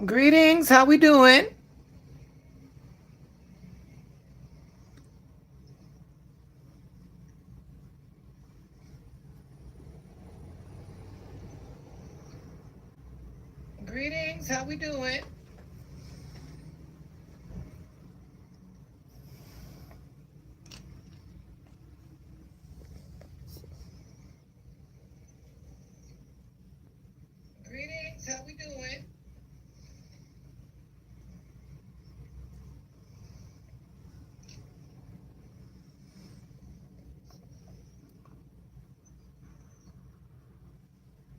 Greetings. How we doing? Greetings. How we doing? Greetings. How we doing?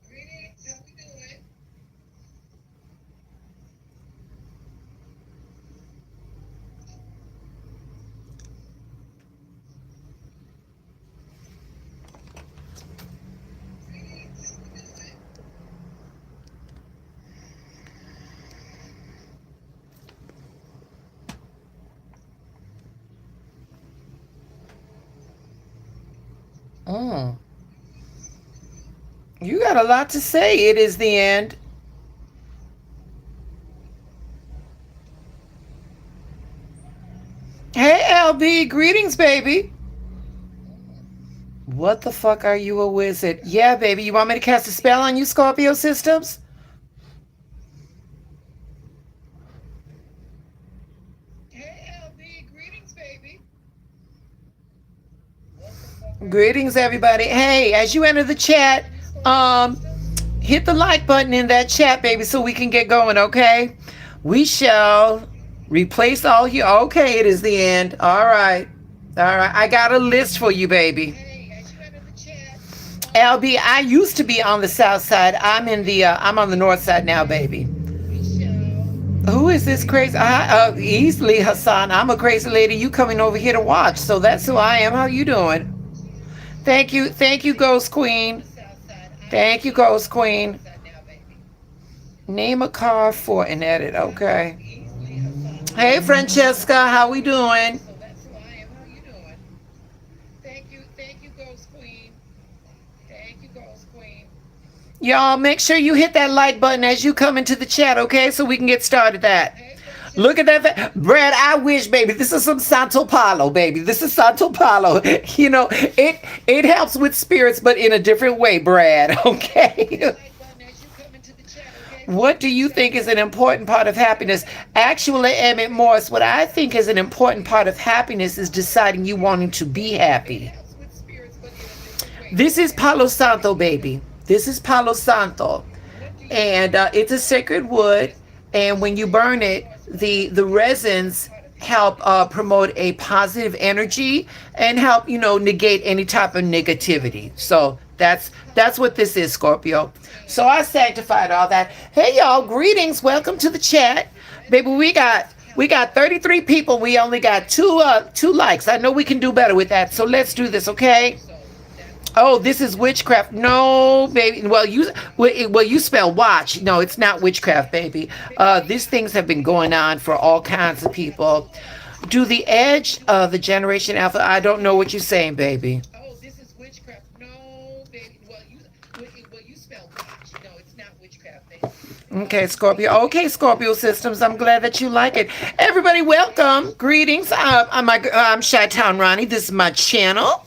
Greetings. How we doing? Mm. You got a lot to say. It is the end. Hey, LB. Greetings, baby. What the fuck are you a wizard? Yeah, baby. You want me to cast a spell on you, Scorpio Systems? Hey, LB. Greetings, baby. Greetings, everybody. Hey, as you enter the chat, um, hit the like button in that chat, baby, so we can get going, okay? We shall replace all you. Okay, it is the end. All right. All right. I got a list for you, baby. LB, I used to be on the south side. I'm on the north side now, baby. Who is this crazy? Easily, Hassan. I'm a crazy lady. You coming over here to watch, so that's who I am. How you doing? Thank you, Ghost Queen. Thank you, Ghost Queen. Name a car for an edit. Okay. Hey, Francesca, how we doing? Y'all, make sure you hit that like button as you come into the chat, okay? So we can get started that. Look at that. Brad, I wish, baby. This is some Santo Paulo, baby. This is Santo Paulo. You know, it helps with spirits, but in a different way, Brad, okay? What do you think is an important part of happiness? Actually, Emmett Morris, what I think is an important part of happiness is deciding you wanting to be happy. This is Palo Santo, baby. This is Palo Santo. And it's a sacred wood. And when you burn it, the resins help promote a positive energy and help, negate any type of negativity. So that's what this is, Scorpio. So I sanctified all that. Hey y'all, greetings. Welcome to the chat. Baby, we got 33 people. We only got two likes. I know we can do better with that. So let's do this, okay? Oh, this is witchcraft. No, baby. Well, you spell watch. No, it's not witchcraft, baby. These things have been going on for all kinds of people. Do the edge of the Generation Alpha? I don't know what you're saying, baby. Oh, this is witchcraft. No, baby. Well, you spell watch. No, it's not witchcraft, baby. Okay, Scorpio. Okay, Scorpio Systems. I'm glad that you like it. Everybody, welcome. Greetings. I'm Chi-Town Ronnie. This is my channel.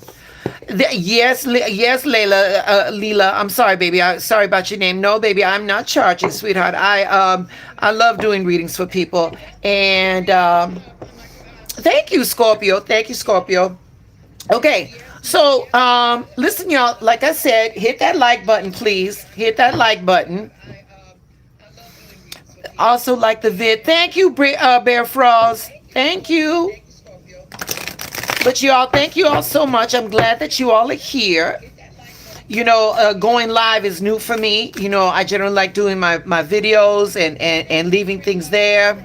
Yes, Leela. I'm sorry, baby. Sorry about your name. No, baby, I'm not charging, sweetheart. I love doing readings for people, and thank you, Scorpio. Thank you, Scorpio. Okay, so listen, y'all. Like I said, hit that like button, please. Hit that like button. Also, like the vid. Thank you, Bear Frost. Thank you. But y'all, thank you all so much. I'm glad that you all are here. Going live is new for me. I generally like doing my videos and leaving things there.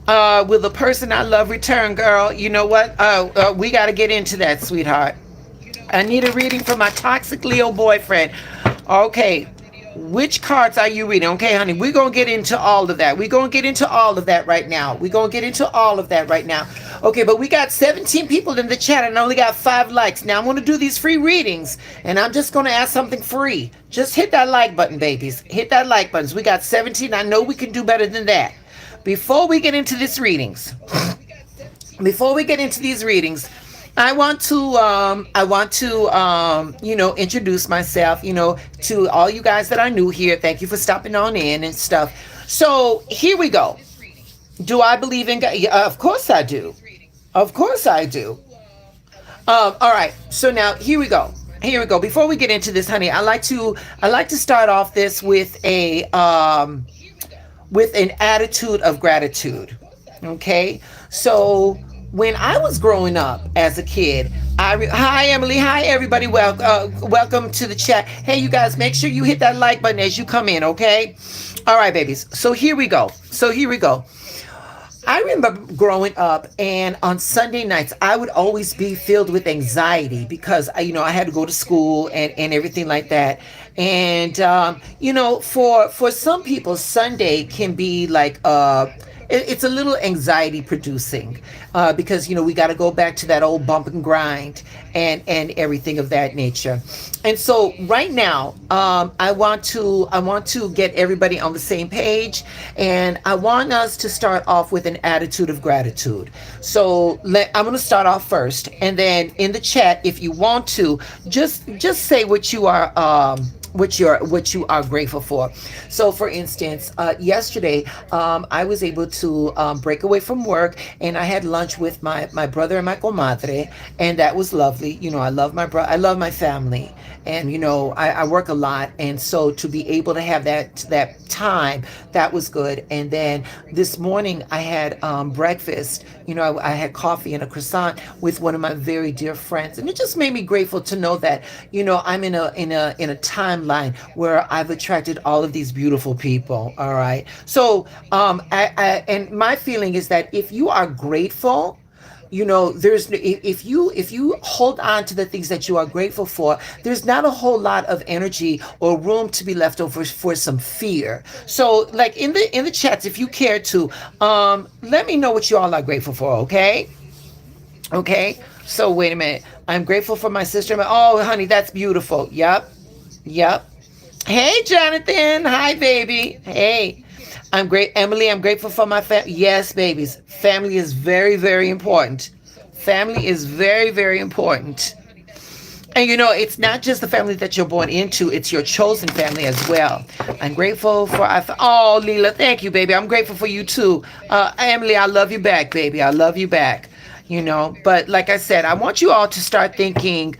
Will the person I love return, girl? You know what? We got to get into that, sweetheart. I need a reading for my toxic Leo boyfriend. Okay. Which cards are you reading? Okay, honey, we're going to get into all of that. We're going to get into all of that right now. We're going to get into all of that right now. Okay, but we got 17 people in the chat and I only got 5 likes. Now I'm going to do these free readings and I'm just going to ask something free. Just hit that like button, babies. Hit that like button. We got 17. I know we can do better than that. Before we get into these readings, I want to introduce myself, to all you guys that are new here. Thank you for stopping on in and stuff. So here we go. Do I believe in God? Yeah, of course I do. Of course I do. All right. So now here we go. Here we go. Before we get into this, honey, I like to start off this with an attitude of gratitude. Okay. So when I was growing up as a kid, hi Emily, hi everybody, welcome to the chat. Hey, you guys, make sure you hit that like button as you come in, okay? All right, babies. So here we go. I remember growing up, and on Sunday nights, I would always be filled with anxiety because I had to go to school and everything like that. And for some people, Sunday can be like it's a little anxiety producing because we got to go back to that old bump and grind and everything of that nature. And so right now, I want to get everybody on the same page, and I want us to start off with an attitude of gratitude. So I'm going to start off first, and then in the chat, if you want to, just say what you are. What you are grateful for. So for instance, yesterday I was able to break away from work, and I had lunch with my brother and my comadre, and that was lovely. I love I love my family, and I work a lot, and so to be able to have that time, that was good. And then this morning I had breakfast. I had coffee and a croissant with one of my very dear friends, and it just made me grateful to know that I'm in a timeline where I've attracted all of these beautiful people. All right. So and my feeling is that if you are grateful, there's if you hold on to the things that you are grateful for, there's not a whole lot of energy or room to be left over for some fear. So like in the chats, if you care to, let me know what you all are grateful for. Okay. So wait a minute. I'm grateful for my sister. Oh, honey, that's beautiful. Yep. Hey, Jonathan. Hi, baby. Hey. I'm great, Emily. I'm grateful for my family. Yes, babies. Family is very, very important. Family is very, very important. And it's not just the family that you're born into, it's your chosen family as well. I'm grateful for, oh, Leela, thank you, baby. I'm grateful for you too. Emily, I love you back, baby. I love you back. But like I said, I want you all to start thinking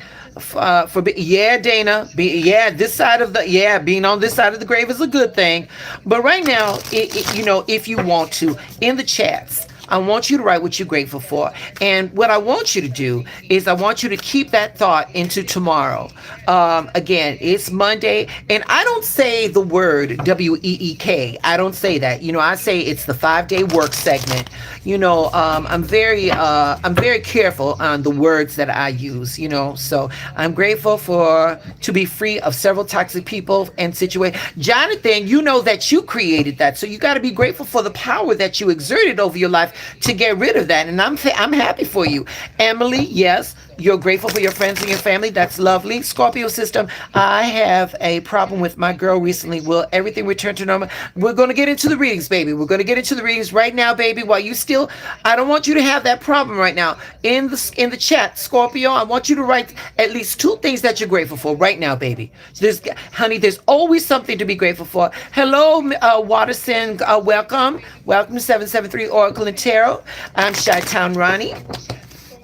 Dana, being on this side of the grave is a good thing. But right now, if you want to, in the chats, I want you to write what you're grateful for. And what I want you to do is I want you to keep that thought into tomorrow. Again, it's Monday, and I don't say the word WEEK. I don't say that. I say it's the 5-day work segment. I'm very careful on the words that I use, so I'm grateful to be free of several toxic people and situations. Jonathan, that you created that. So you got to be grateful for the power that you exerted over your life to get rid of that. And I'm happy for you. Emily, yes, you're grateful for your friends and your family. That's lovely. Scorpio system, I have a problem with my girl recently. Will everything return to normal? We're going to get into the readings, baby. We're going to get into the readings right now, baby. While you still, I don't want you to have that problem right now. In the chat, Scorpio, I want you to write at least 2 things that you're grateful for right now, baby. Honey, there's always something to be grateful for. Hello, Watterson. Welcome to 773 Oracle and Tarot. I'm Chi-Town Ronnie.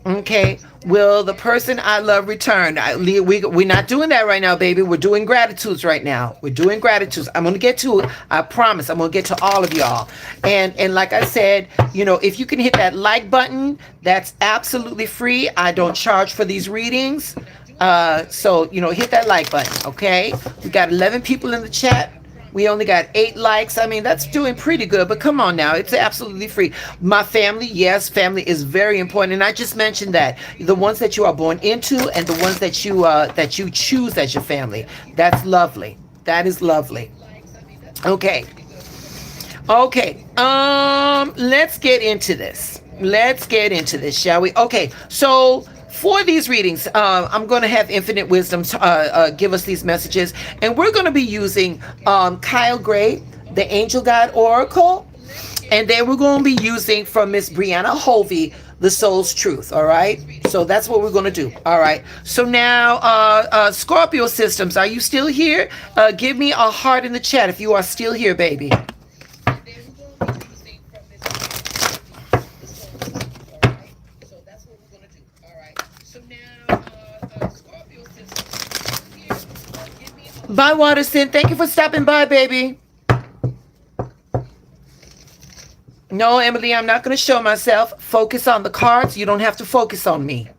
Okay. Will the person I love return? We're not doing that right now, baby. We're doing gratitudes right now. We're doing gratitudes. I'm going to get to it. I promise. I'm going to get to all of y'all. And like I said, if you can hit that like button, that's absolutely free. I don't charge for these readings. So hit that like button, okay? We got 11 people in the chat. We only got 8 likes. I mean, that's doing pretty good, but come on now. It's absolutely free. My family, yes, family is very important. And I just mentioned that. The ones that you are born into and the ones that you choose as your family. That's lovely. That is lovely. Okay. Okay. Let's get into this. Let's get into this, shall we? Okay. So for these readings, I'm going to have Infinite Wisdom give us these messages, and we're going to be using Kyle Gray, the Angel God Oracle, and then we're going to be using from Miss Brianna Hovey, the Soul's Truth. All right. So that's what we're going to do. All right. So now, Scorpio Systems, are you still here? Give me a heart in the chat if you are still here, baby. Bye, Watterson. Thank you for stopping by, baby. No, Emily, I'm not going to show myself. Focus on the cards. You don't have to focus on me.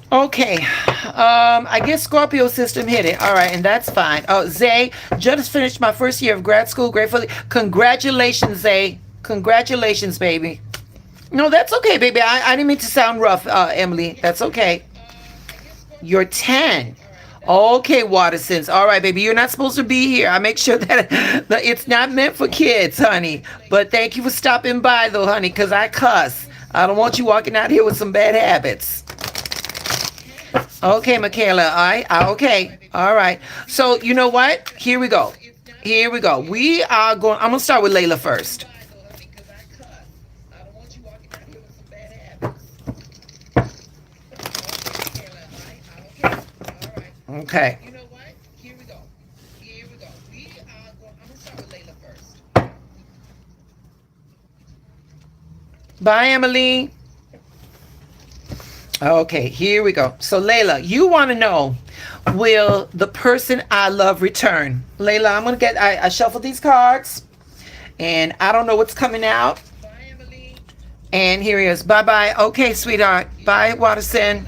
Okay, I guess Scorpio system hit it. All right, and that's fine. Oh, Zay, just finished my first year of grad school. Gratefully, congratulations, Zay. Congratulations, baby. No, that's okay, baby. I didn't mean to sound rough, Emily. That's okay. You're 10. Okay, Wattersons. All right, baby. You're not supposed to be here. I make sure that it's not meant for kids, honey. But thank you for stopping by, though, honey, because I cuss. I don't want you walking out here with some bad habits. Okay, Michaela. All right. Okay. All right. So, you know what? Here we go. Here we go. We are going. I'm going to start with Layla first. Okay. You know what? Here we go. Here we go. I'm gonna start with Layla first. Bye, Emily. Okay, here we go. So, Layla, you want to know, will the person I love return? Layla, I'm gonna get. I shuffled these cards, and I don't know what's coming out. Bye, Emily. And here he is. Bye, bye. Okay, sweetheart. Bye, Watterson.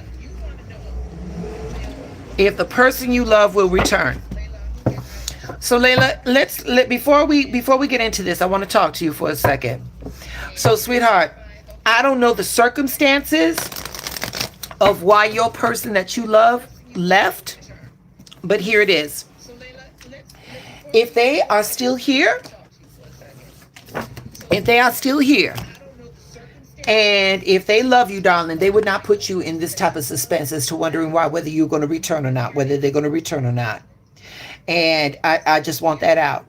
If the person you love will return. So Layla, before we get into this, I want to talk to you for a second. So, sweetheart, I don't know the circumstances of why your person that you love left, but here it is. If they are still here, and if they love you, darling, they would not put you in this type of suspense as to wondering whether you're going to return or not, whether they're going to return or not. And I just want that out.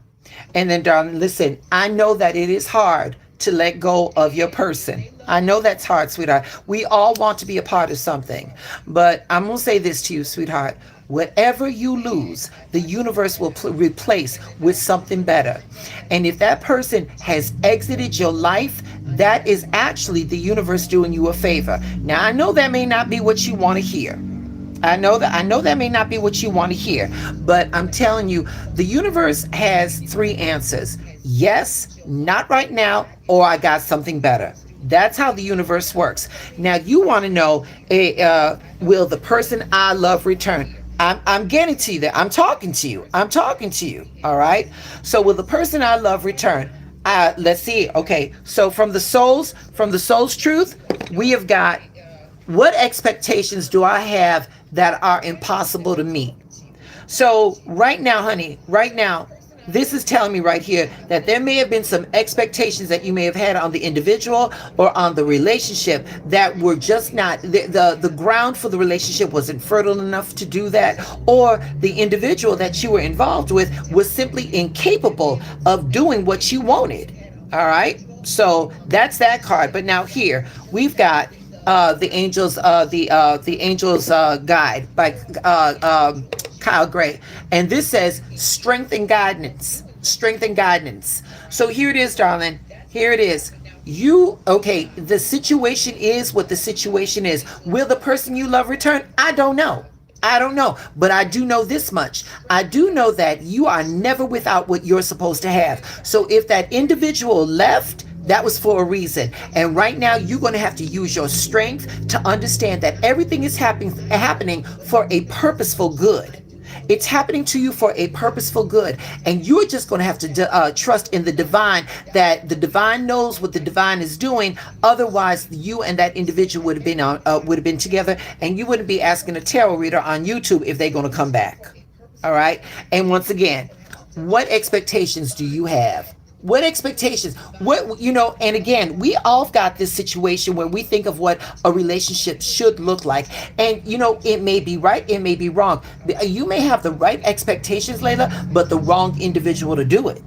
And then, darling, listen, I know that it is hard to let go of your person. I know that's hard, sweetheart. We all want to be a part of something. But I'm going to say this to you, sweetheart. Whatever you lose, the universe will replace with something better. And if that person has exited your life, that is actually the universe doing you a favor. Now, I know that may not be what you want to hear. I know that may not be what you want to hear, but I'm telling you, the universe has 3 answers. Yes, not right now, or I got something better. That's how the universe works. Now, you want to know, will the person I love return? I'm getting to you there. I'm talking to you. All right. So will the person I love return? Let's see. Okay. So from the soul's truth, we have got, what expectations do I have that are impossible to meet? So right now, honey, this is telling me right here that there may have been some expectations that you may have had on the individual or on the relationship that were just not, the ground for the relationship wasn't fertile enough to do that, or the individual that you were involved with was simply incapable of doing what you wanted. All right. So that's that card. But now here we've got the Angels, the Angels Guide by Kyle Gray, and this says strength and guidance. So here it is, darling. Here it is. The situation is what the situation is. Will the person you love return? I don't know, but I do know this much. I do know that you are never without what you're supposed to have. So if that individual left, that was for a reason. And right now, you're going to have to use your strength to understand that everything is happening for a purposeful good. It's happening to you for a purposeful good, and you're just going to have to trust in the divine, that the divine knows what the divine is doing. Otherwise, you and that individual would have been together, and you wouldn't be asking a tarot reader on YouTube if they're going to come back. All right. And once again, what expectations do you have? What expectations? What, and again, we all got this situation where we think of what a relationship should look like. And, it may be right, it may be wrong. You may have the right expectations, Layla, but the wrong individual to do it.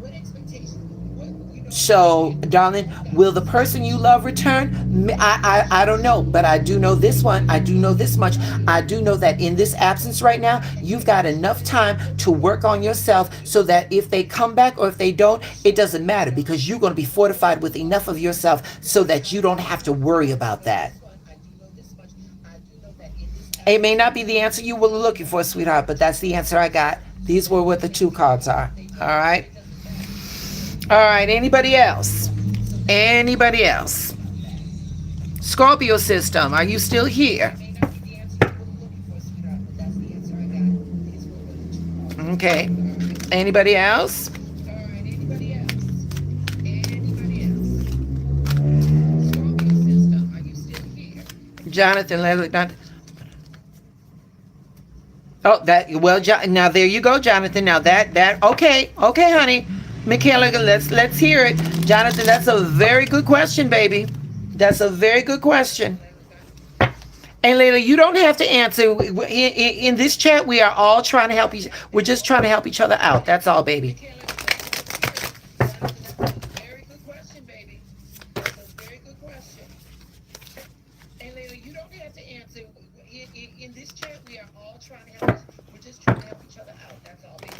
So, darling, will the person you love return? I don't know, but I do know this one. I do know this much. I do know that in this absence right now, you've got enough time to work on yourself so that if they come back or if they don't, it doesn't matter, because you're going to be fortified with enough of yourself so that you don't have to worry about that. It may not be the answer you were looking for, sweetheart, but that's the answer I got. These were what the 2 cards are. All right. All right, anybody else? Anybody else? Scorpio system, are you still here? Okay. Anybody else? Jonathan, oh, now there you go, Jonathan. Now okay, honey. Michaela, let's hear it. Jonathan, that's a very good question, baby. That's a very good question. And Layla, you don't have to answer. In this chat, we are all trying to help you. We're just trying to help each other out. That's all, baby. Very good question, baby. That's a very good question. And Layla, you don't have to answer. In this chat, we are all trying to help. We're just trying to help each other out. That's all, baby.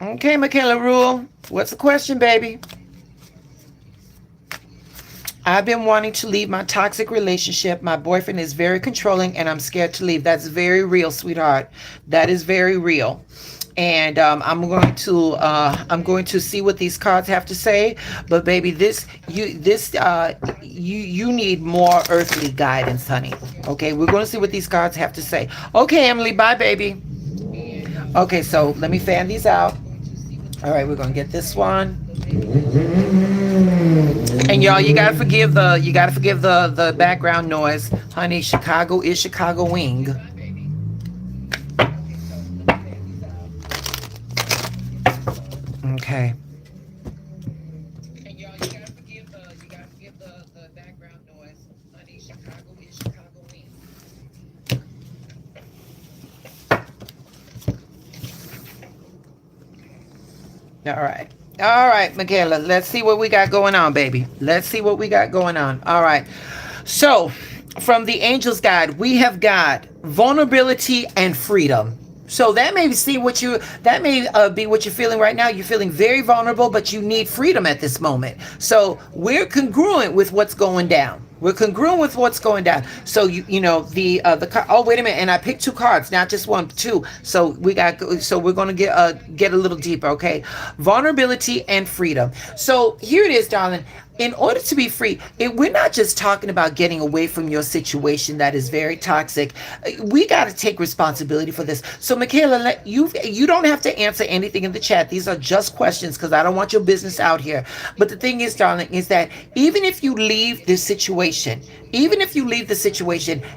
Okay, Michaela Rule. What's the question, baby? I've been wanting to leave my toxic relationship. My boyfriend is very controlling and I'm scared to leave. That's very real, sweetheart. That is very real. And I'm going to see what these cards have to say. But baby, you need more earthly guidance, honey. Okay, we're going to see what these cards have to say. Okay, Emily, bye, baby. Okay, so let me fan these out. All right, we're gonna get this one. And y'all, you gotta forgive the background noise, honey. Chicago is Chicagoing. Okay. And y'all, you gotta forgive the background noise, honey. Chicago is Chicagoing. All right, Michaela, let's see what we got going on, baby. Let's see what we got going on. All right. So, from the Angel's Guide, we have got vulnerability and freedom. So that may be what you're feeling right now. You're feeling very vulnerable, but you need freedom at this moment. So we're congruent with what's going down. We're congruent with what's going down. So the card. Oh, wait a minute, and I picked 2 cards, not just 1, 2. So we're going to get a little deeper. Okay, vulnerability and freedom. So here it is, darling. In order to be free, we're not just talking about getting away from your situation that is very toxic. We got to take responsibility for this. So, Michaela, you don't have to answer anything in the chat. These are just questions because I don't want your business out here. But the thing is, darling, is that even if you leave this situation,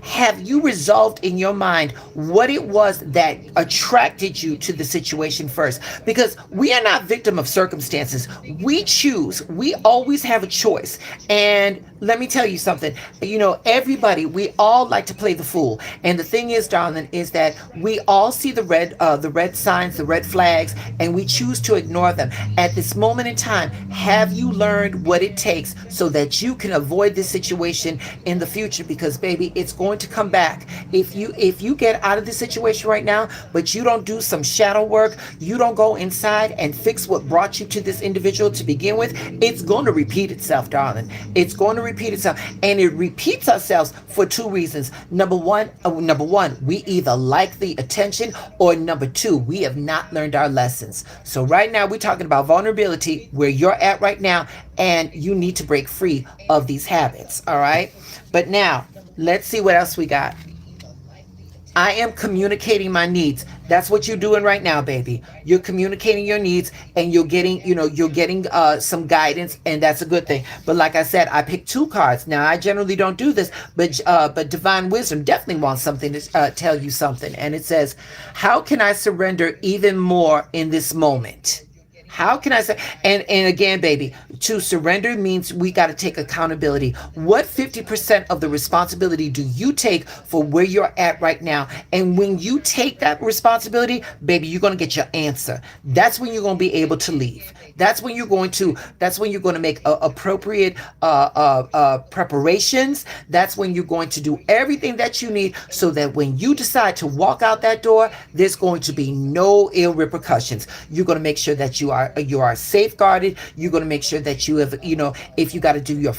have you resolved in your mind what it was that attracted you to the situation first? Because we are not victim of circumstances. We choose. We always have a choice. And let me tell you something. Everybody, we all like to play the fool. And the thing is, darling, is that we all see the red signs, the red flags, and we choose to ignore them. At this moment in time, have you learned what it takes so that you can avoid this situation in the future? Because baby, it's going to come back. If you get out of this situation right now, but you don't do some shadow work, you don't go inside and fix what brought you to this individual to begin with, it's going to repeat itself, darling. It's going to repeat itself, and it repeats ourselves for 2 reasons. Number one, we either like the attention, or number 2, we have not learned our lessons. So right now we're talking about vulnerability, where you're at right now, and you need to break free of these habits. All right, but now let's see what else we got. I am communicating my needs. That's what you're doing right now, baby. You're communicating your needs, and you're getting some guidance, and that's a good thing. But like I said, I picked two cards. Now I generally don't do this, but Divine Wisdom definitely wants something to tell you something, and it says, "How can I surrender even more in this moment?" How can I say? And again, baby, to surrender means we got to take accountability. What 50% of the responsibility do you take for where you're at right now? And when you take that responsibility, baby, you're going to get your answer. That's when you're going to be able to leave. That's when you're going to make appropriate preparations. That's when you're going to do everything that you need, so that when you decide to walk out that door, there's going to be no ill repercussions. You're going to make sure that you are safeguarded. You're going to make sure that you have, if you got to do your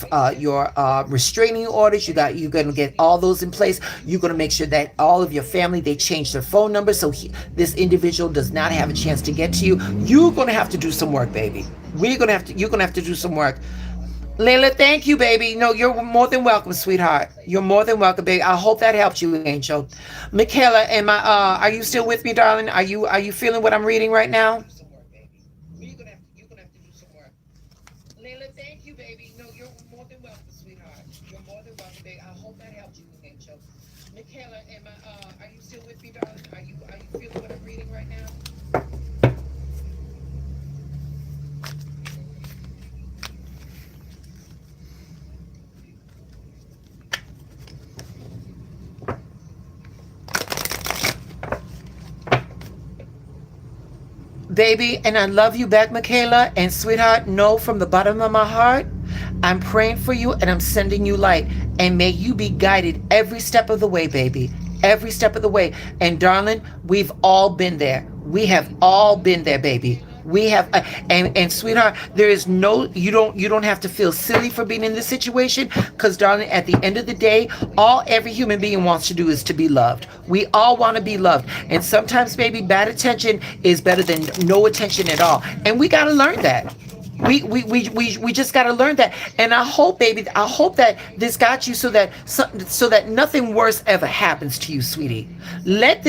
restraining orders, you're going to get all those in place. You're going to make sure that all of your family, they change their phone number, so this individual does not have a chance to get to you. You're going to have to do some work, baby. You're gonna have to do some work. Layla, thank you, baby. No, you're more than welcome, sweetheart. You're more than welcome, baby. I hope that helped you, Angel. Michaela, are you still with me, darling? Are you feeling what I'm reading right now? You're gonna have to do some work. Layla, thank you, baby. No, you're more than welcome, sweetheart. You're more than welcome, baby. I hope that helped you, Angel. Michaela, are you still with me, darling? Are you feeling what I'm reading right now? Baby, and I love you back, Michaela. And sweetheart, know from the bottom of my heart, I'm praying for you and I'm sending you light. And may you be guided every step of the way, baby. Every step of the way. And darling, we've all been there. We have all been there, baby. We have, and sweetheart, there is you don't have to feel silly for being in this situation, because darling, at the end of the day, all every human being wants to do is to be loved. We all want to be loved, and sometimes, baby, bad attention is better than no attention at all, and we got to learn that. We just got to learn that. And I hope, baby, I hope that this got you, so that nothing worse ever happens to you, sweetie. Let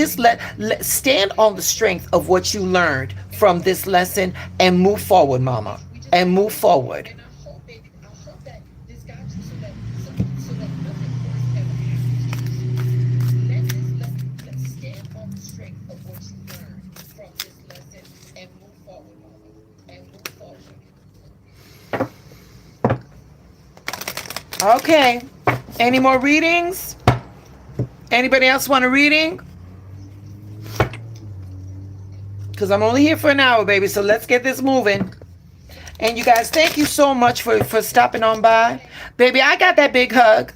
stand on the strength of what you learned from this lesson and move forward, mama, and move forward. Okay. Any more readings? Anybody else want a reading? Because I'm only here for an hour, baby. So let's get this moving. And you guys, thank you so much for stopping on by. Baby, I got that big hug.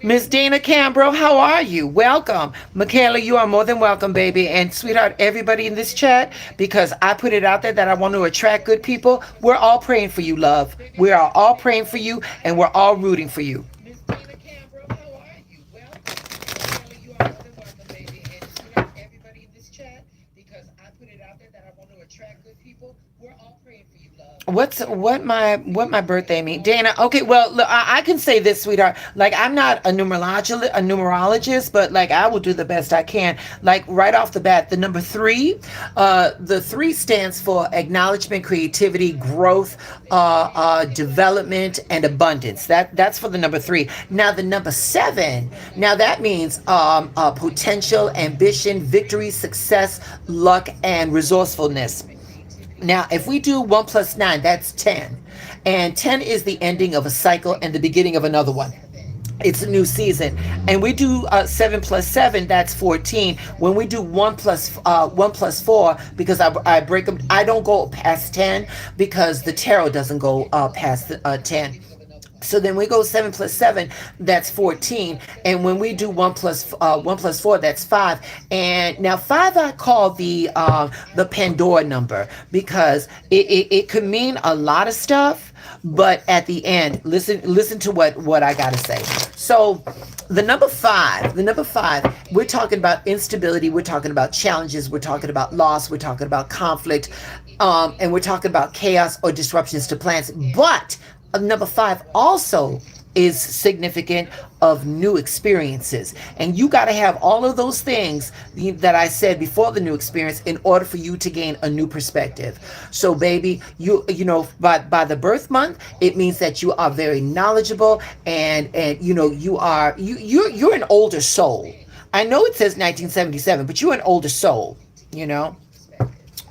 Miss Dana Cambro, how are you? Welcome. Michaela, you are more than welcome, baby. And sweetheart, everybody in this chat, because I put it out there that I want to attract good people, we're all praying for you, love. We are all praying for you, and we're all rooting for you. Miss Dana Cambro, how are you? Welcome. Michaela, you are more than welcome, baby. And sweetheart, everybody in this chat, because I put it out there that I want to attract good people, we're all praying for you, love. What my birthday mean, Dana? Okay, well, look, I can say this, sweetheart. Like, I'm not a numerologist, but like, I will do the best I can. Like, right off the bat, the number 3, the 3 stands for acknowledgement, creativity, growth, development, and abundance. That's for the number 3. Now, the number 7. Now that means potential, ambition, victory, success, luck, and resourcefulness. Now, if we do 1 + 9, that's 10. And 10 is the ending of a cycle and the beginning of another one. It's a new season. And we do 7 + 7, that's 14. When we do 1 + 4, because I break them, I don't go past 10, because the tarot doesn't go past 10. So then we go 7 + 7, that's 14. And when we do 1 + 4, that's 5. And now 5 I call the Pandora number, because it could mean a lot of stuff, but at the end, listen to what I gotta say. So the number 5, we're talking about instability, we're talking about challenges, we're talking about loss, we're talking about conflict, and we're talking about chaos or disruptions to plans. But number 5 also is significant of new experiences, and you got to have all of those things that I said before the new experience in order for you to gain a new perspective. So baby, you know, by the birth month, it means that you are very knowledgeable, and you know, you're an older soul. I know it says 1977, but you're an older soul, you know.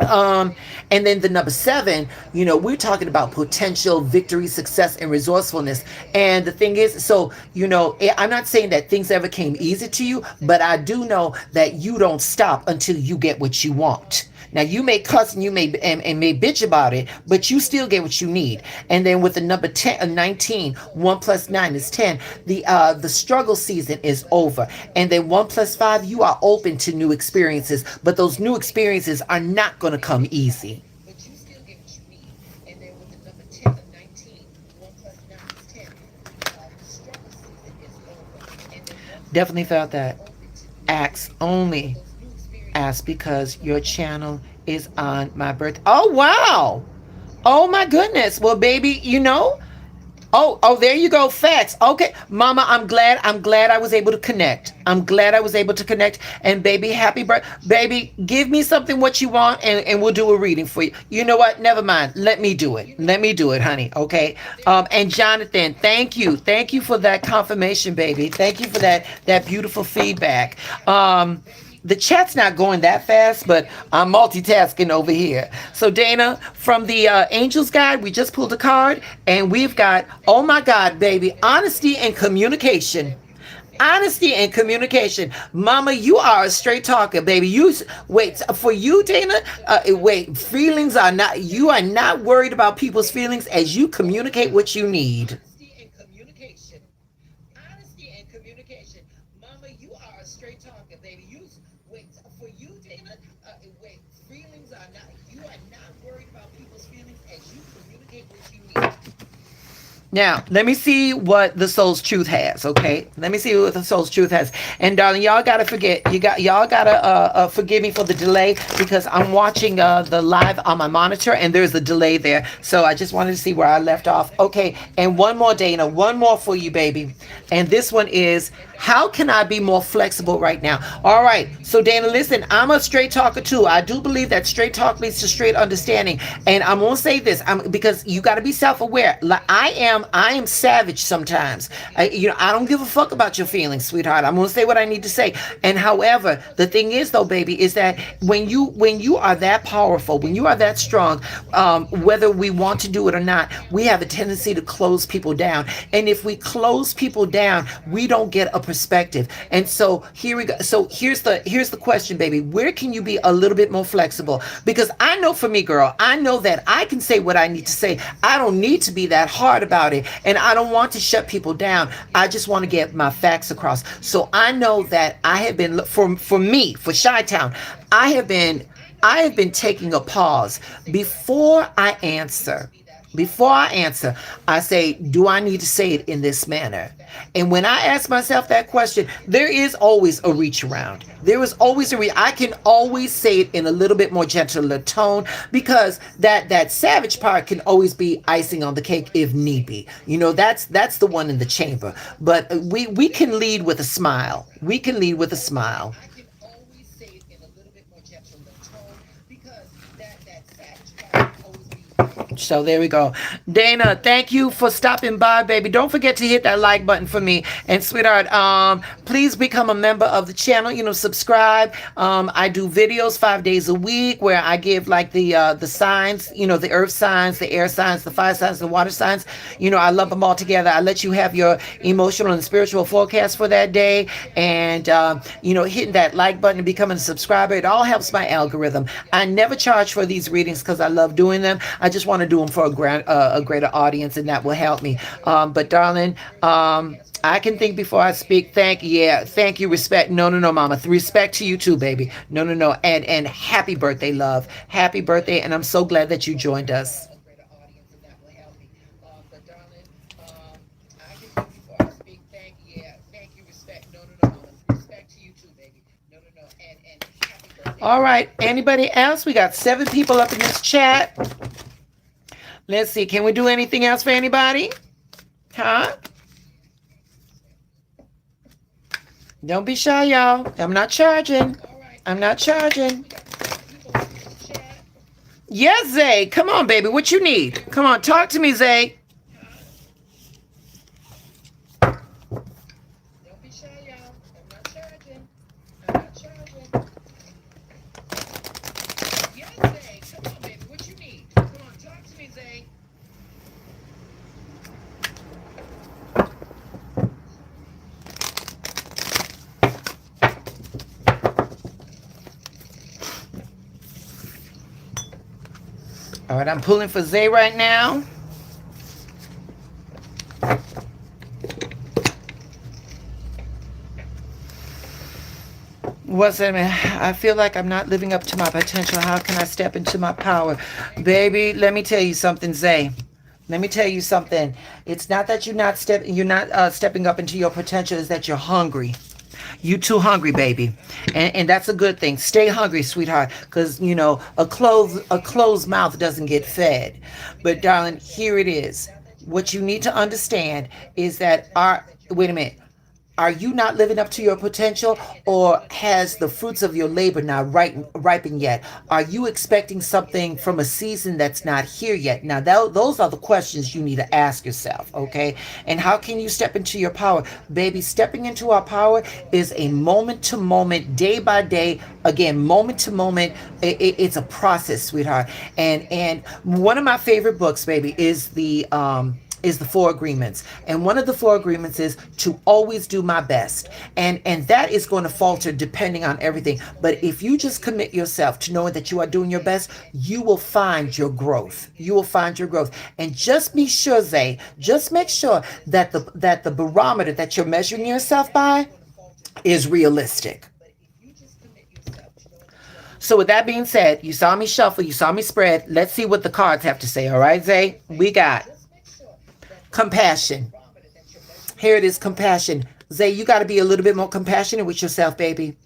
Um, and then the number seven, you know, we're talking about potential, victory, success, and resourcefulness. And the thing is, so, you know, I'm not saying that things ever came easy to you, but I do know that you don't stop until you get what you want. Now you may cuss and you may and may bitch about it, but you still get what you need. And then with the number 10, 19, 1 plus 9 is 10. The struggle season is over. And then 1 plus 5, you are open to new experiences, but those new experiences are not going to come easy. But you still get what you need. And then with the number 10 of 19, 1 plus 9 is 10. The struggle season is over. And then definitely felt that. Acts only. Ask because your channel is on my birthday. Oh wow. Oh my goodness. Well, baby, you know. Oh, there you go. Facts. Okay, Mama, I'm glad I was able to connect. I'm glad I was able to connect. And baby, happy birthday. Baby, give me something what you want, and we'll do a reading for you. You know what? Never mind. Let me do it. Let me do it, honey. Okay. And Jonathan, thank you. Thank you for that confirmation, baby. Thank you for that beautiful feedback. The chat's not going that fast, but I'm multitasking over here. So Dana, from the Angel's Guide, we just pulled a card, and we've got, oh my God, baby, honesty and communication. Honesty and communication. Mama, you are a straight talker, baby. Wait, for you, Dana, wait, feelings are not, you are not worried about people's feelings as you communicate what you need. Now, let me see what the Soul's Truth has, okay? Let me see what the Soul's Truth has. And darling, y'all gotta forgive me for the delay, because I'm watching the live on my monitor and there's a delay there. So I just wanted to see where I left off. Okay, and one more, Dana, one more for you, baby. And this one is, how can I be more flexible right now? All right, so Dana, listen, I'm a straight talker too. I do believe that straight talk leads to straight understanding. And I'm gonna say this, because you gotta be self-aware. Like I am savage sometimes. I don't give a fuck about your feelings, sweetheart. I'm gonna say what I need to say. And however, the thing is though, baby, is that when you are that powerful, when you are that strong, whether we want to do it or not, we have a tendency to close people down. And if we close people down, we don't get a perspective. And so here we go. So here's the question, baby. Where can you be a little bit more flexible? Because I know for me, girl, I know that I can say what I need to say. I don't need to be that hard about it. And I don't want to shut people down. I just want to get my facts across. So I know that I have been, for me, for Chi-Town, I have been taking a pause before I answer. Before I answer, I say, do I need to say it in this manner? And when I ask myself that question, there is always a reach around. There is always I can always say it in a little bit more gentler tone, because that savage part can always be icing on the cake if need be. That's the one in the chamber. But we can lead with a smile. We can lead with a smile. So there we go. Dana, thank you for stopping by, baby. Don't forget to hit that like button for me. And sweetheart, please become a member of the channel. Subscribe. I do videos 5 days a week where I give like the signs, the earth signs, the air signs, the fire signs, the water signs. I lump them all together. I let you have your emotional and spiritual forecast for that day. And, hitting that like button and becoming a subscriber, it all helps my algorithm. I never charge for these readings because I love doing them. I just want to do them for a greater audience, and that will help me. But darling, I can think before I speak. Thank you, respect. No, mama. Respect to you too, baby. No. And happy birthday, love. Happy birthday, and I'm so glad that you joined us. All right, anybody else? We got 7 people up in this chat. Let's see. Can we do anything else for anybody? Huh? Don't be shy, y'all. I'm not charging. I'm not charging. Yes, Zay. Come on, baby. What you need? Come on, talk to me, Zay. All right, I'm pulling for Zay right now. What's that, man? I feel like I'm not living up to my potential. How can I step into my power? Baby, let me tell you something, Zay. Let me tell you something. It's not that you're not stepping up into your potential, it's that you're hungry. You too hungry, baby. And that's a good thing. Stay hungry, sweetheart, because you know, a closed mouth doesn't get fed. But darling, here it is. What you need to understand is that our wait a minute. Are you not living up to your potential, or has the fruits of your labor not ripened yet? Are you expecting something from a season that's not here yet? Now, those are the questions you need to ask yourself, okay? And how can you step into your power? Baby, stepping into our power is a moment to moment, day by day, again, moment to moment. It's a process, sweetheart. And one of my favorite books, baby, is the four agreements, and one of the four agreements is to always do my best, and that is going to falter depending on everything. But if you just commit yourself to knowing that you are doing your best, you will find your growth. You will find your growth. And just be sure, Zay, just make sure that the barometer that you're measuring yourself by is realistic. So with that being said, you saw me shuffle, you saw me spread. Let's see what the cards have to say. All right, Zay, we got compassion. Here it is, compassion. Zay, you got to be a little bit more compassionate with yourself, baby.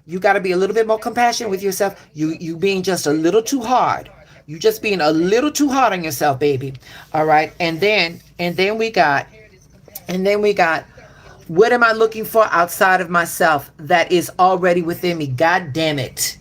You got to be a little bit more compassionate with yourself. You being just a little too hard. You just being a little too hard on yourself, baby. All right. And then we got what am I looking for outside of myself that is already within me? God damn it.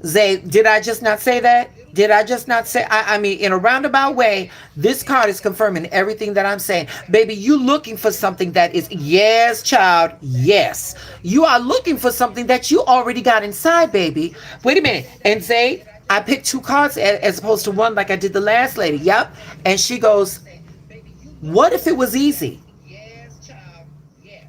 Zay, did I just not say that? Did I just not say? I mean, in a roundabout way, this card is confirming everything that I'm saying. Baby, you looking for something that is, yes, child, yes. You are looking for something that you already got inside, baby. Wait a minute. And Zay, I picked two cards as opposed to one like I did the last lady. Yep. And she goes, what if it was easy?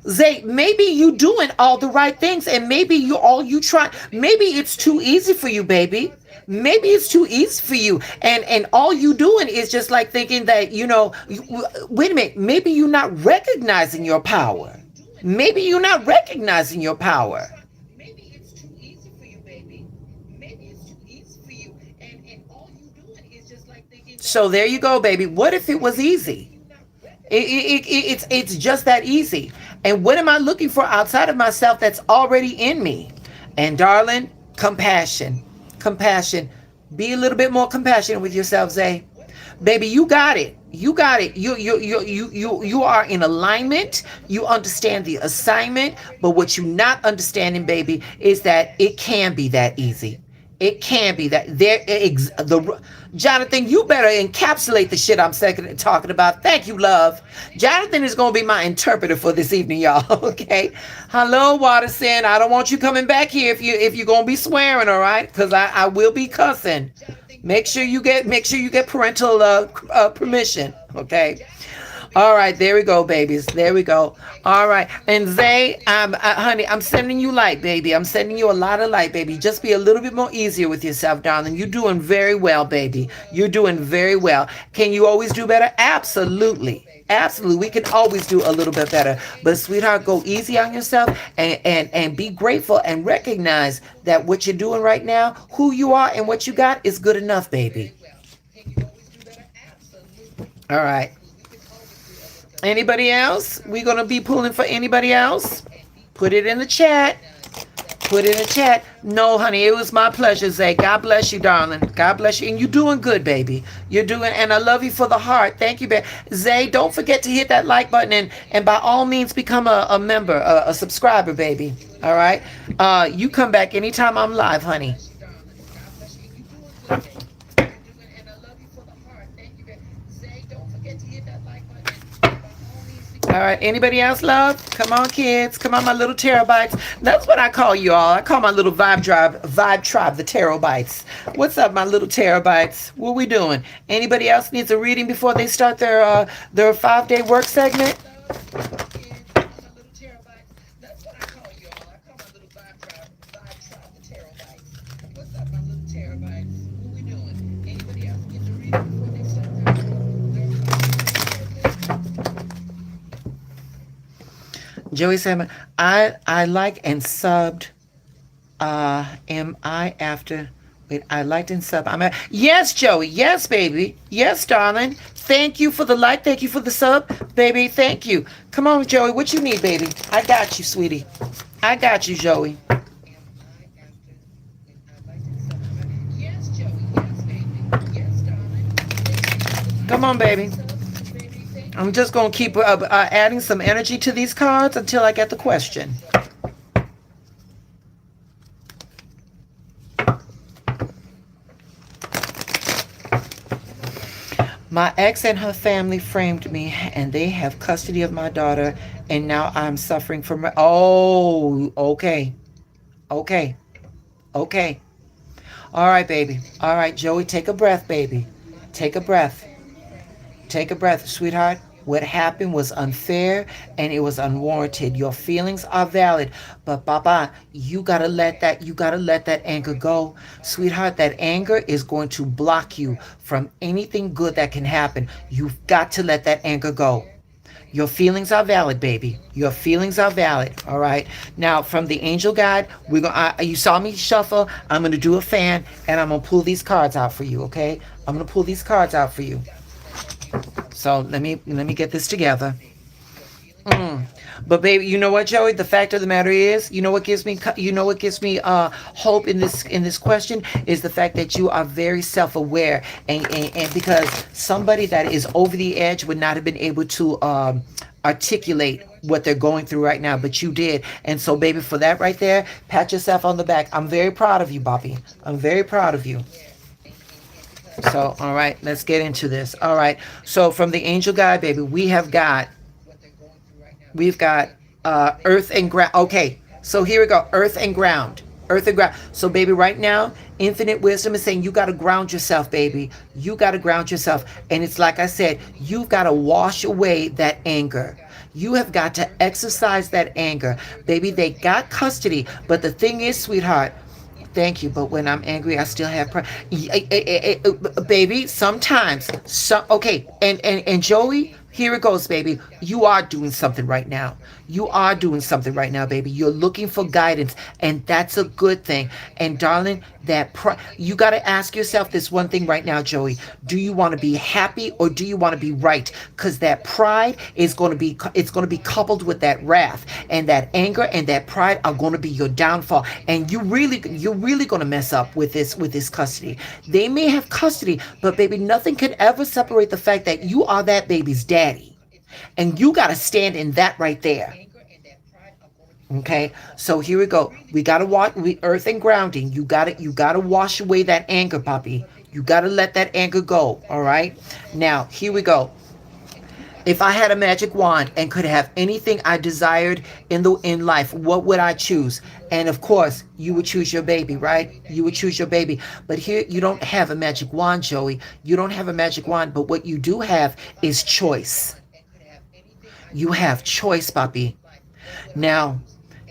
Zay, maybe you doing all the right things, and maybe you try. Maybe it's too easy for you, baby. Maybe it's too easy for you, and all you doing is just like thinking that wait a minute. Maybe you're not recognizing your power. Maybe you're not recognizing your power. So there you go, baby. What if it was easy? It's just that easy. And what am I looking for outside of myself that's already in me? And darling, compassion. Compassion. Be a little bit more compassionate with yourself, Zay. Baby, you got it. You got it. You are in alignment. You understand the assignment. But what you're not understanding, baby, is that it can be that easy. It can be that Jonathan, you better encapsulate the shit I'm talking about. Thank you, love. Jonathan is gonna be my interpreter for this evening, y'all. Okay. Hello, Watterson. I don't want you coming back here if you're gonna be swearing, all right? Because I will be cussing. Make sure you get parental permission. Okay. All right, there we go, babies. There we go. All right, and Zay, honey, I'm sending you light, baby. I'm sending you a lot of light, baby. Just be a little bit more easier with yourself, darling. You're doing very well, baby. You're doing very well. Can you always do better? Absolutely. Absolutely. We can always do a little bit better. But sweetheart, go easy on yourself and be grateful and recognize that what you're doing right now, who you are and what you got is good enough, baby. All right. Anybody else? We're going to be pulling for anybody else? Put it in the chat. Put it in the chat. No, honey, it was my pleasure, Zay. God bless you, darling. God bless you. And you're doing good, baby. You're doing, and I love you for the heart. Thank you, baby. Zay, don't forget to hit that like button and by all means become a member, a subscriber, baby. All right? You come back anytime I'm live, honey. All right, anybody else, love? Come on, kids. Come on, my little terabytes. That's what I call you all. I call my little vibe tribe, the terabytes. What's up, my little terabytes? What we doing? Anybody else needs a reading before they start their 5-day work segment? Joey said, I like and subbed. Am I after? Wait, I liked and subbed. Yes, Joey. Yes, baby. Yes, darling. Thank you for the like. Thank you for the sub, baby. Thank you. Come on, Joey. What you need, baby? I got you, sweetie. I got you, Joey. Come on, baby. I'm just going to keep adding some energy to these cards until I get the question. My ex and her family framed me, and they have custody of my daughter, and now I'm suffering from... Oh, okay. Okay. Okay. All right, baby. All right, Joey, take a breath, baby. Take a breath. Take a breath, sweetheart. What happened was unfair and it was unwarranted. Your feelings are valid, but Baba, you gotta let that anger go. Sweetheart, that anger is going to block you from anything good that can happen. You've got to let that anger go. Your feelings are valid, baby. Your feelings are valid. All right. Now, from the angel guide, you saw me shuffle. I'm gonna do a fan, and I'm gonna pull these cards out for you. Okay. I'm gonna pull these cards out for you. So let me get this together. But baby, you know what, Joey? The fact of the matter is, you know what gives me hope in this question is the fact that you are very self-aware, and because somebody that is over the edge would not have been able to articulate what they're going through right now, but you did. And so, baby, for that right there, pat yourself on the back. I'm very proud of you, Bobby. I'm very proud of you. So, all right, let's get into this. All right. So from the angel guide, baby, we've got earth and ground. Okay. So here we go. Earth and ground. Earth and ground. So baby, right now, infinite wisdom is saying you got to ground yourself, baby. You got to ground yourself. And it's like I said, you've got to wash away that anger. You have got to exercise that anger. Baby, they got custody. But the thing is, sweetheart, thank you, but when I'm angry, I still have baby, sometimes. Okay, and Joey, here it goes, baby. You are doing something right now. You are doing something right now, baby. You're looking for guidance, and that's a good thing. And darling, you got to ask yourself this one thing right now, Joey. Do you want to be happy or do you want to be right? Because that pride is going to be coupled with that wrath, and that anger and that pride are going to be your downfall. And you're really going to mess up with this custody. They may have custody, but baby, nothing can ever separate the fact that you are that baby's daddy. And you got to stand in that right there. Okay, so here we go. We got to watch earth and grounding. You got to wash away that anger, puppy. You got to let that anger go. All right. Now, here we go. If I had a magic wand and could have anything I desired in life, what would I choose? And of course, you would choose your baby, right? You would choose your baby. But here, you don't have a magic wand, Joey. You don't have a magic wand, but what you do have is choice. You have choice, puppy. Now,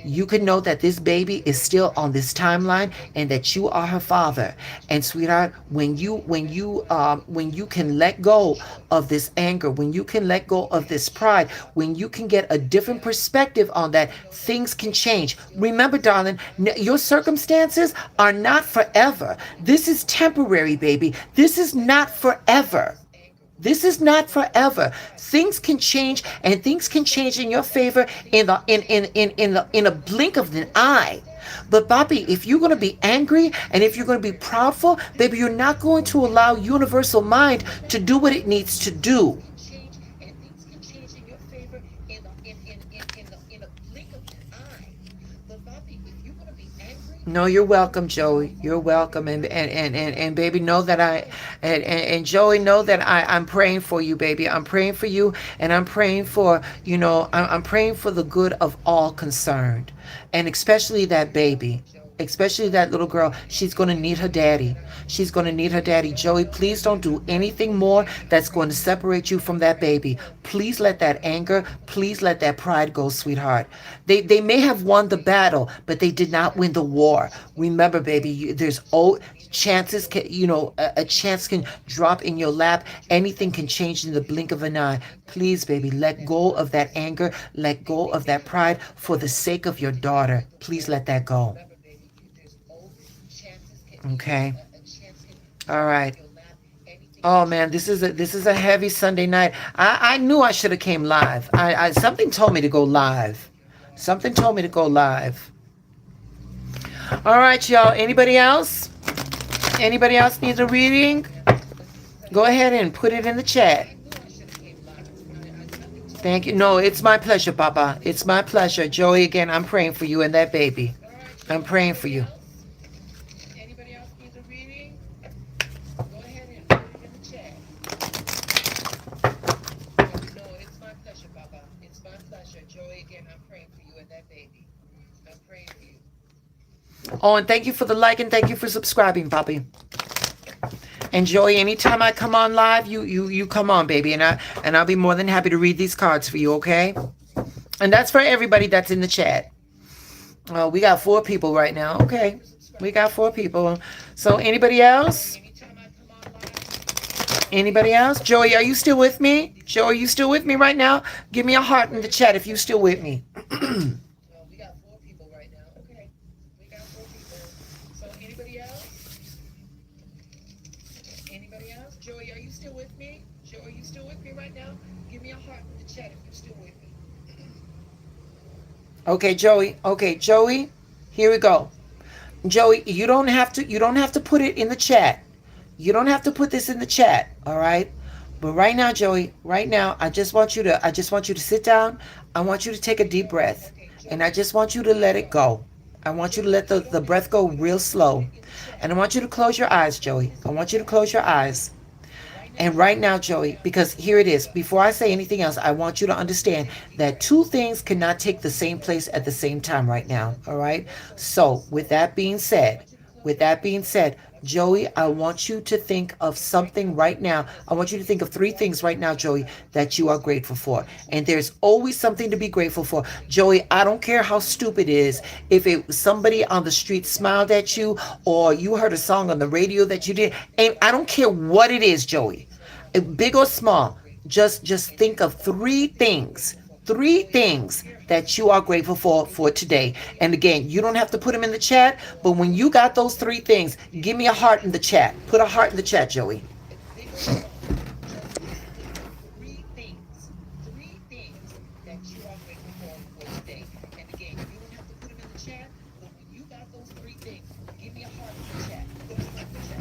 you can know that this baby is still on this timeline and that you are her father. And sweetheart, when you can let go of this anger, when you can let go of this pride, when you can get a different perspective on that, things can change. Remember, darling, your circumstances are not forever. This is temporary, baby. This is not forever. This is not forever. Things can change, and things can change in your favor in a blink of an eye. But Bobby, if you're going to be angry and if you're going to be proudful, baby, you're not going to allow universal mind to do what it needs to do. No, you're welcome, Joey. You're welcome, and baby, know that and Joey, know that I'm praying for you, baby. I'm praying for you, and I'm praying for I'm praying for the good of all concerned, and especially that baby. Especially that little girl, she's going to need her daddy. She's going to need her daddy. Joey, please don't do anything more that's going to separate you from that baby. Please let that anger, please let that pride go, sweetheart. They may have won the battle, but they did not win the war. Remember, baby, there's chances can, a chance can drop in your lap. Anything can change in the blink of an eye. Please, baby, let go of that anger. Let go of that pride for the sake of your daughter. Please let that go. Okay. All right. Oh man, this is a heavy Sunday night. I knew I should have came live. I something told me to go live. Something told me to go live. All right, y'all. Anybody else? Anybody else needs a reading? Go ahead and put it in the chat. Thank you. No, it's my pleasure, Papa. It's my pleasure. Joey, again, I'm praying for you and that baby. I'm praying for you. Oh, and thank you for the like and thank you for subscribing, Poppy. And Joey, anytime I come on live, you come on, baby, and I'll be more than happy to read these cards for you, okay? And that's for everybody that's in the chat. We got 4 people right now. Okay, we got 4 people. So anybody else? Anybody else? Joey, are you still with me? Joey, are you still with me right now? Give me a heart in the chat if you're still with me. Okay, Joey. Okay, Joey. Here we go. Joey, you don't have to put it in the chat. You don't have to put this in the chat, all right? But right now, Joey, right now, I just want you to sit down. I want you to take a deep breath. And I just want you to let it go. I want you to let the breath go real slow. And I want you to close your eyes, Joey. I want you to close your eyes. And right now, Joey, because here it is, before I say anything else, I want you to understand that 2 things cannot take the same place at the same time right now, all right? So with that being said, Joey, I want you to think of something right now. I want you to think of 3 things right now, Joey, that you are grateful for. And there's always something to be grateful for. Joey, I don't care how stupid it is. If somebody on the street smiled at you or you heard a song on the radio that you did, and I don't care what it is, Joey, big or small, just think of 3 things that you are grateful for today. And again, you don't have to put them in the chat, but when you got those 3 things, give me a heart in the chat. Put a heart in the chat, Joey.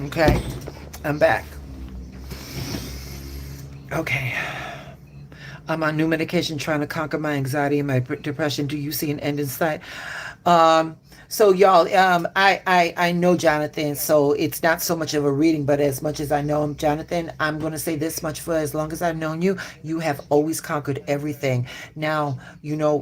Okay, I'm back. Okay. I'm on new medication trying to conquer my anxiety and my depression. Do you see an end in sight? So y'all, I know Jonathan, so it's not so much of a reading, but as much as I know him, Jonathan, I'm going to say this much: for as long as I've known you, you have always conquered everything. Now, now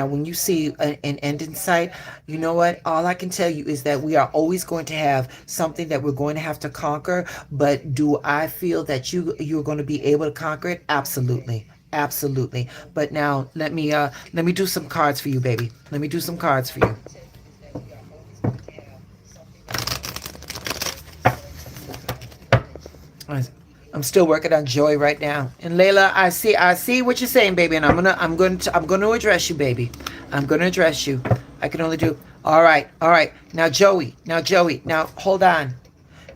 when you see an end in sight, you know what? All I can tell you is that we are always going to have something that we're going to have to conquer. But do I feel that you're going to be able to conquer it? Absolutely. Absolutely. But now let me do some cards for you, baby. Let me do some cards for you. I'm still working on Joy right now. And Layla, I see what you're saying, baby, and I'm going to address you, baby. I'm going to address you. I can only do. All right. Now Joey, now hold on.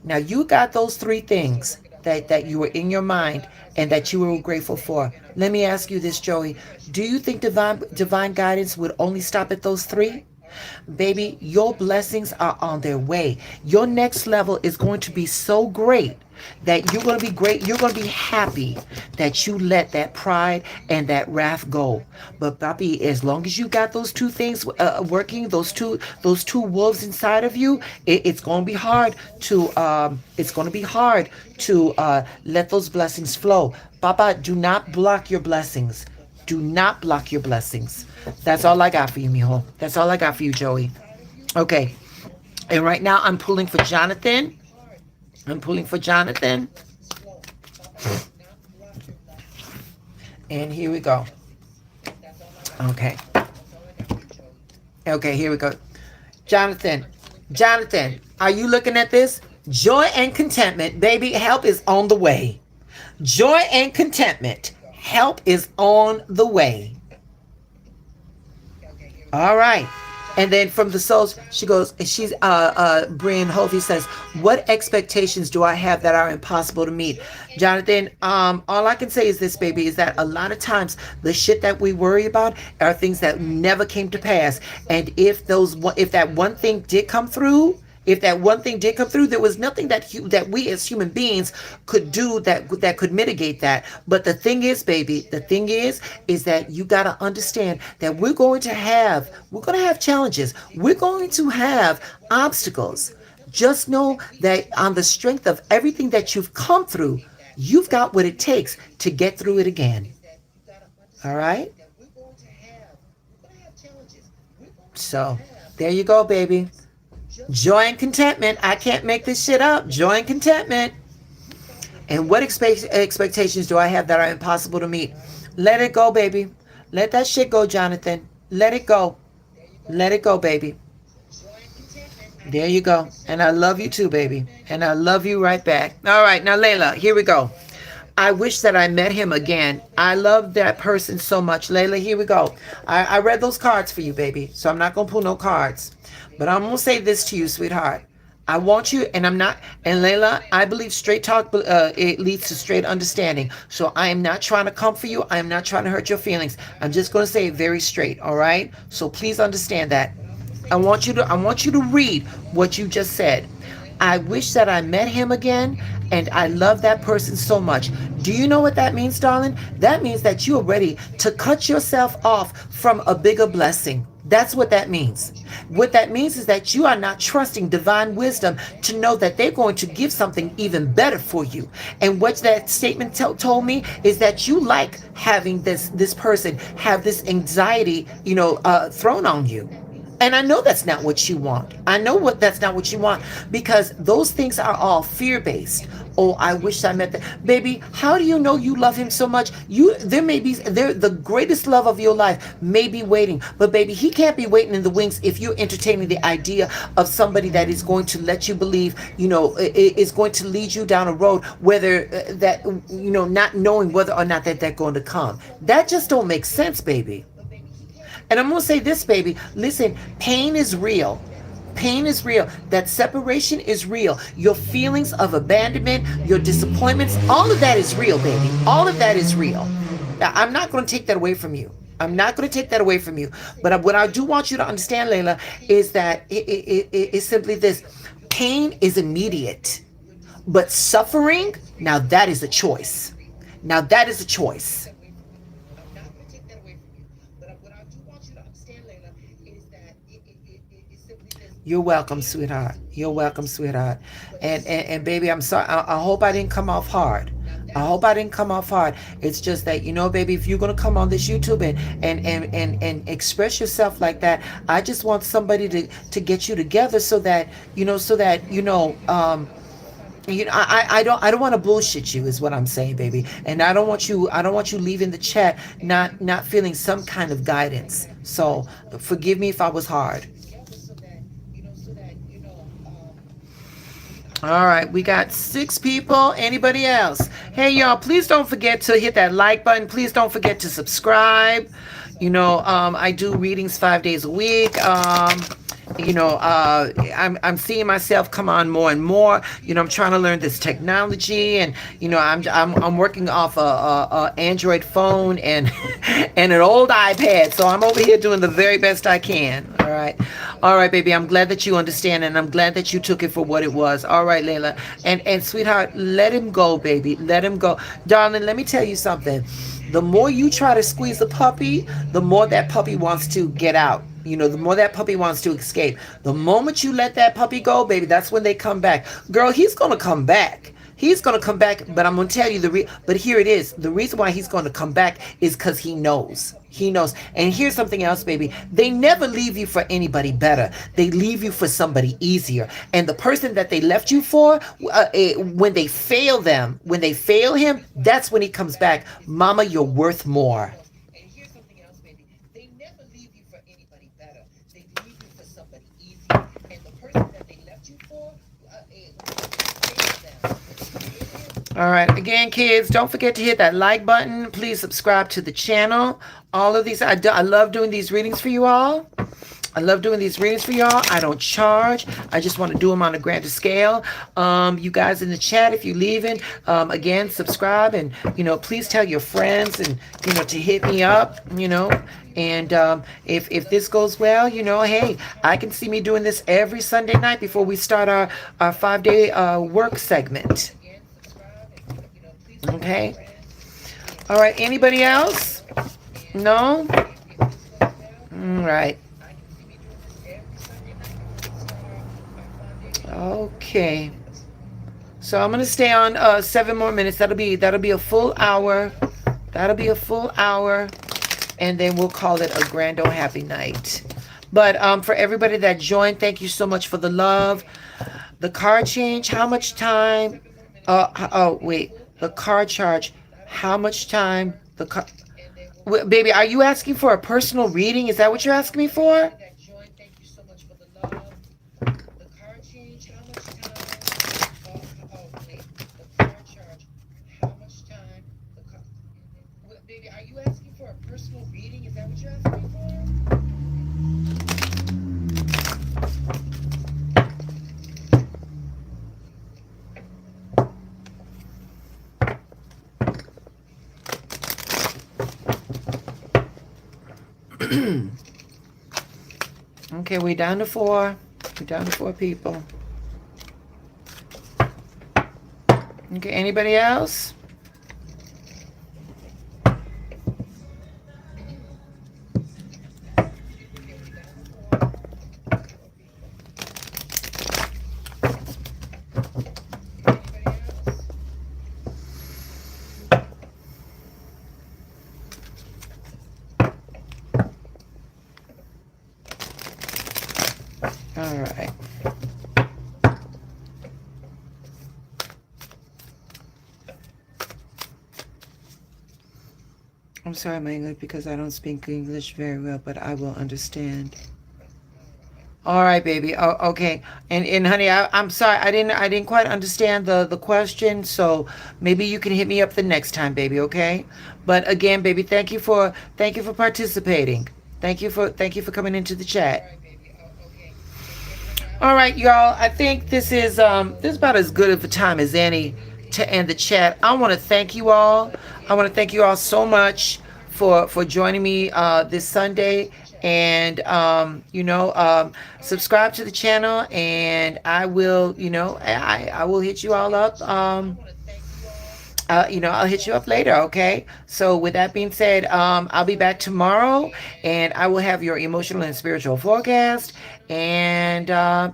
Now you got those 3 things that you were in your mind and that you were grateful for. Let me ask you this, Joey. Do you think divine guidance would only stop at those 3? Baby, your blessings are on their way. Your next level is going to be so great that you're going to be great. You're going to be happy that you let that pride and that wrath go. But Papi, as long as you got those two things working, those two wolves inside of you, it's going to be hard to let those blessings flow. Papa, do not block your blessings. Do not block your blessings. That's all I got for you, mijo. That's all I got for you, Joey. Okay. And right now I'm pulling for Jonathan. I'm pulling for Jonathan. And here we go. Okay. Okay, here we go. Jonathan, are you looking at this? Joy and contentment, baby, help is on the way. Joy and contentment, help is on the way. All right. And then from the souls, Brian Hovey says, what expectations do I have that are impossible to meet? Jonathan, all I can say is this, baby, is that a lot of times the shit that we worry about are things that never came to pass. And if that one thing did come through, there was nothing that we as human beings could do that could mitigate that. But the thing is, baby, is that you got to understand that we're going to have challenges. We're going to have obstacles. Just know that on the strength of everything that you've come through, you've got what it takes to get through it again. All right? So, there you go, baby. Joy and contentment. I can't make this shit up. Joy and contentment. And what expectations do I have that are impossible to meet? Let it go, baby. Let that shit go, Jonathan. Let it go. Let it go, baby. There you go. And I love you too, baby. And I love you right back. All right. Now, Layla, here we go. I wish that I met him again. I love that person so much. Layla, here we go. I read those cards for you, baby. So I'm not going to pull no cards. But I'm going to say this to you, sweetheart. I want you, and Layla, I believe straight talk, it leads to straight understanding. So I am not trying to comfort you. I am not trying to hurt your feelings. I'm just going to say it very straight, all right? So please understand that. I want you to read what you just said. I wish that I met him again, and I love that person so much. Do you know what that means, darling? That means that you are ready to cut yourself off from a bigger blessing. That's what that means. What that means is that you are not trusting divine wisdom to know that they're going to give something even better for you. And what that statement told me is that you like having this person have this anxiety, thrown on you. And I know that's not what you want. That's not what you want, because those things are all fear-based. Oh, I wish I met that. Baby, how do you know you love him so much? The greatest love of your life may be waiting. But baby, he can't be waiting in the wings if you're entertaining the idea of somebody that is going to let you believe, is going to lead you down a road, not knowing whether or not that they're going to come. That just don't make sense, baby. And I'm going to say this, baby. Listen, pain is real. Pain is real. That separation is real. Your feelings of abandonment, your disappointments, all of that is real, baby. All of that is real. Now, I'm not going to take that away from you. But what I do want you to understand, Layla, is that it's simply this. Pain is immediate. But suffering, now that is a choice. You're welcome, sweetheart. And baby, I'm sorry. I hope I didn't come off hard. It's just that, baby, if you're going to come on this YouTube and express yourself like that, I just want somebody to get you together so that, I don't want to bullshit you is what I'm saying, baby. And I don't want you leaving the chat not feeling some kind of guidance. So forgive me if I was hard. All right, we got 6 people. Anybody else? Hey, y'all, please don't forget to hit that like button. Please don't forget to subscribe. I do readings 5 days a week. I'm seeing myself come on more and more. I'm trying to learn this technology, and I'm working off a Android phone and and an old iPad. So I'm over here doing the very best I can. All right, baby. I'm glad that you understand, and I'm glad that you took it for what it was. All right, Layla, and sweetheart, let him go, baby. Let him go, darling. Let me tell you something. The more you try to squeeze the puppy, the more that puppy wants to get out. The more that puppy wants to escape. The moment you let that puppy go, baby, that's when they come back. Girl, he's going to come back. He's going to come back, but I'm going to tell you but here it is. The reason why he's going to come back is because he knows. He knows. And here's something else, baby. They never leave you for anybody better. They leave you for somebody easier. And the person that they left you for, when they fail him, that's when he comes back. Mama, you're worth more. And here's something else, baby. They never leave you for anybody better. They leave you for somebody easier. And the person that they left you for, all right. Again, kids, don't forget to hit that like button. Please subscribe to the channel. All of these, I love doing these readings for you all. I love doing these readings for y'all. I don't charge. I just want to do them on a grander scale. You guys in the chat, if you're leaving, again, subscribe and, please tell your friends and, to hit me up, and if this goes well, hey, I can see me doing this every Sunday night before we start our 5-day work segment. Okay. All right. Anybody else? No? All right. Okay. So I'm going to stay on 7 more minutes. That'll be a full hour. That'll be a full hour. And then we'll call it a grand old happy night. But for everybody that joined, thank you so much for the love. The card change, how much time? Wait. The card charge, how much time? Baby, are you asking for a personal reading? Is that what you're asking me for? Baby, are you asking for a personal reading? Is that what you're asking me for? Okay, we're down to 4. We're down to 4 people. Okay, anybody else? All right. I'm sorry, my English, because I don't speak English very well, but I will understand. All right, baby. Oh, okay. And honey, I'm sorry. I didn't quite understand the question, so maybe you can hit me up the next time, baby, okay? But again, baby, thank you for participating. Thank you for coming into the chat. All right, y'all. I think this is about as good of a time as any to end the chat. I want to thank you all. I want to thank you all so much for joining me this Sunday. And subscribe to the channel, and I will, I will hit you all up. I'll hit you up later, okay? So with that being said, I'll be back tomorrow, and I will have your emotional and spiritual forecast. And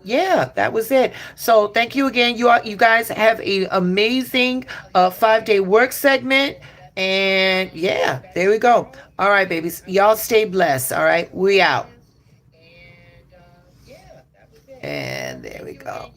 yeah, that was it. So thank you again. You guys have an amazing 5-day work segment. And yeah, there we go. All right, babies. Y'all stay blessed. All right, we out. And there we go.